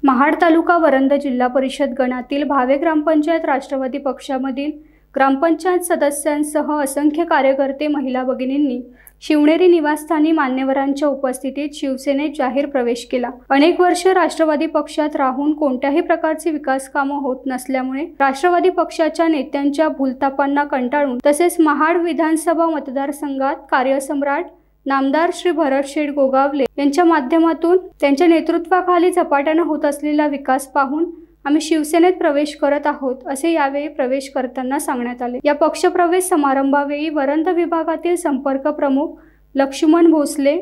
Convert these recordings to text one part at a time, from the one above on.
महाड तालुका वरंद जिल्हा परिषद गणातील भावे ग्रामपंचायत राष्ट्रवादी पक्षामधील ग्रामपंचायत सदस्यांसह असंख्य कार्यकर्ते महिला भगिनींनी शिवनेरी निवासस्थानी मान्यवरांच्या उपस्थितीत शिवसेनेत जाहीर प्रवेश केला। अनेक वर्ष राष्ट्रवादी पक्षात राहून कोणत्याही प्रकारची विकास कामे होत नसल्यामुळे राष्ट्रवादी पक्षाच्या नेत्यांच्या भूलथापांना कंटाळून तसेच महाड विधानसभा मतदारसंघात कार्यसम्राट नामदार श्री भरतशेठ गोगावले यांच्या माध्यमातून त्यांच्या नेतृत्वाखाली झपाट्याने होत असलेला विकास पाहून आम्ही शिवसेनेत प्रवेश करत आहोत असे यावेळी प्रवेश करताना सांगण्यात आले। या पक्षप्रवेश समारंभावेळी वरंद विभागातील संपर्क प्रमुख लक्ष्मण भोसले,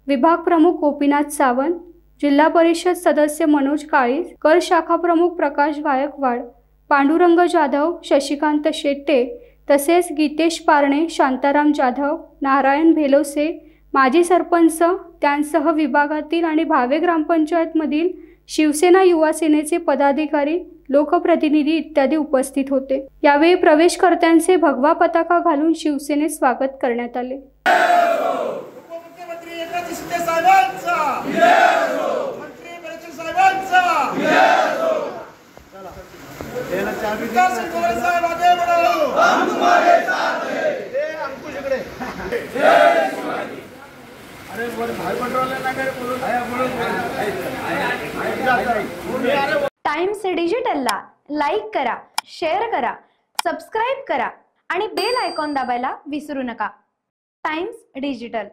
विभाग प्रमुख गोपीनाथ सावंत, जिल्हा परिषद सदस्य मनोज काळीज, कर शाखा प्रमुख प्रकाश गायकवाड, पांडुरंग जाधव, शशिकांत शेट्टे तसेच गीतेश पारणे, शांताराम जाधव, नारायण भेलोसे, माजी सरपंच त्यांसह विभागातील आणि भावे ग्रामपंचायत मधील शिवसेना युवा सेनेचे पदाधिकारी, लोकप्रतिनिधी इत्यादी उपस्थित होते। यावेळी प्रवेशकर्त्यांचे भगवा पताका घालून शिवसेनेत स्वागत करण्यात आले। टाइम्स डिजिटलला लाईक करा, शेअर करा, सबस्क्राइब करा आणि बेल आयकॉन दाबायला विसरू नका। Times digital.